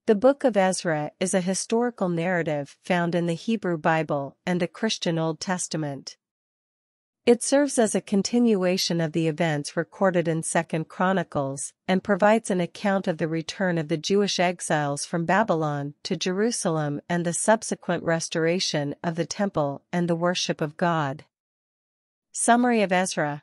The Book of Ezra is a historical narrative found in the Hebrew Bible and the Christian Old Testament. It serves as a continuation of the events recorded in 2 Chronicles and provides an account of the return of the Jewish exiles from Babylon to Jerusalem and the subsequent restoration of the temple and the worship of God. Summary of Ezra.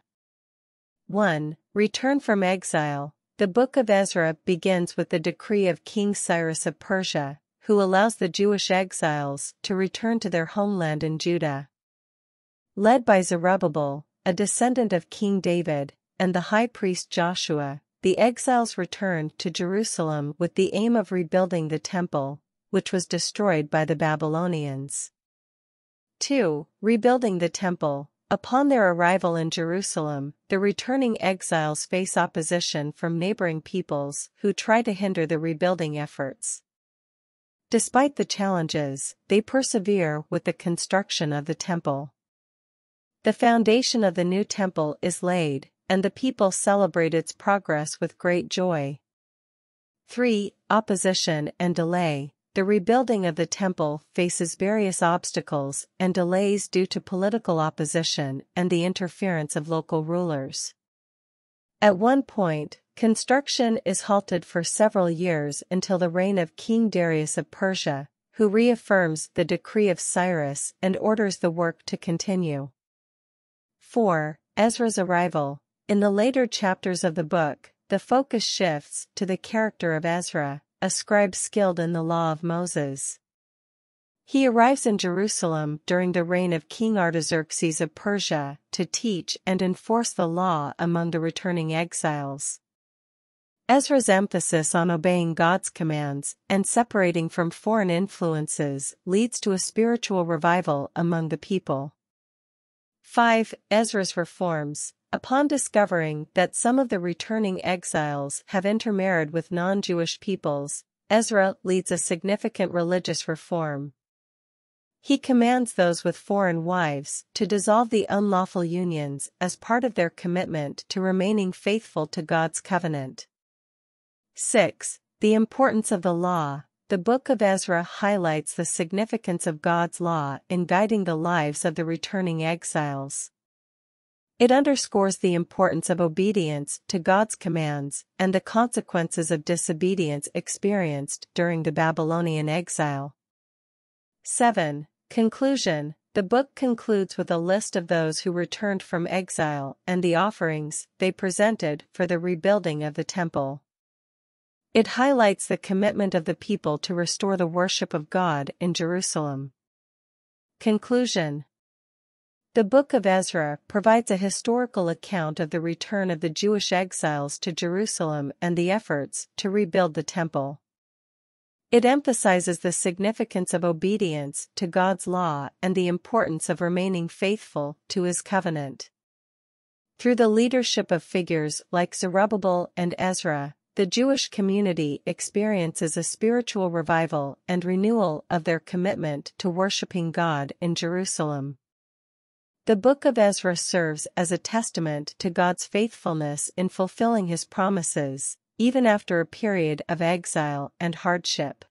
1. Return from exile. The Book of Ezra begins with the decree of King Cyrus of Persia, who allows the Jewish exiles to return to their homeland in Judah. Led by Zerubbabel, a descendant of King David, and the high priest Joshua, the exiles returned to Jerusalem with the aim of rebuilding the temple, which was destroyed by the Babylonians. 2. Rebuilding the temple. Upon their arrival in Jerusalem, the returning exiles face opposition from neighboring peoples who try to hinder the rebuilding efforts. Despite the challenges, they persevere with the construction of the temple. The foundation of the new temple is laid, and the people celebrate its progress with great joy. 3. Opposition and delay. The rebuilding of the temple faces various obstacles and delays due to political opposition and the interference of local rulers. At one point, construction is halted for several years until the reign of King Darius of Persia, who reaffirms the decree of Cyrus and orders the work to continue. 4. Ezra's arrival. In the later chapters of the book, the focus shifts to the character of Ezra, a scribe skilled in the law of Moses. He arrives in Jerusalem during the reign of King Artaxerxes of Persia to teach and enforce the law among the returning exiles. Ezra's emphasis on obeying God's commands and separating from foreign influences leads to a spiritual revival among the people. 5. Ezra's reforms. Upon discovering that some of the returning exiles have intermarried with non-Jewish peoples, Ezra leads a significant religious reform. He commands those with foreign wives to dissolve the unlawful unions as part of their commitment to remaining faithful to God's covenant. 6. The importance of the law. The Book of Ezra highlights the significance of God's law in guiding the lives of the returning exiles. It underscores the importance of obedience to God's commands and the consequences of disobedience experienced during the Babylonian exile. 7. Conclusion. The book concludes with a list of those who returned from exile and the offerings they presented for the rebuilding of the temple. It highlights the commitment of the people to restore the worship of God in Jerusalem. Conclusion. The Book of Ezra provides a historical account of the return of the Jewish exiles to Jerusalem and the efforts to rebuild the temple. It emphasizes the significance of obedience to God's law and the importance of remaining faithful to His covenant. Through the leadership of figures like Zerubbabel and Ezra, the Jewish community experiences a spiritual revival and renewal of their commitment to worshiping God in Jerusalem. The Book of Ezra serves as a testament to God's faithfulness in fulfilling His promises, even after a period of exile and hardship.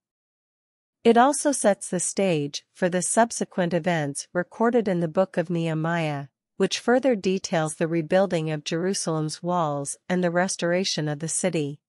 It also sets the stage for the subsequent events recorded in the Book of Nehemiah, which further details the rebuilding of Jerusalem's walls and the restoration of the city.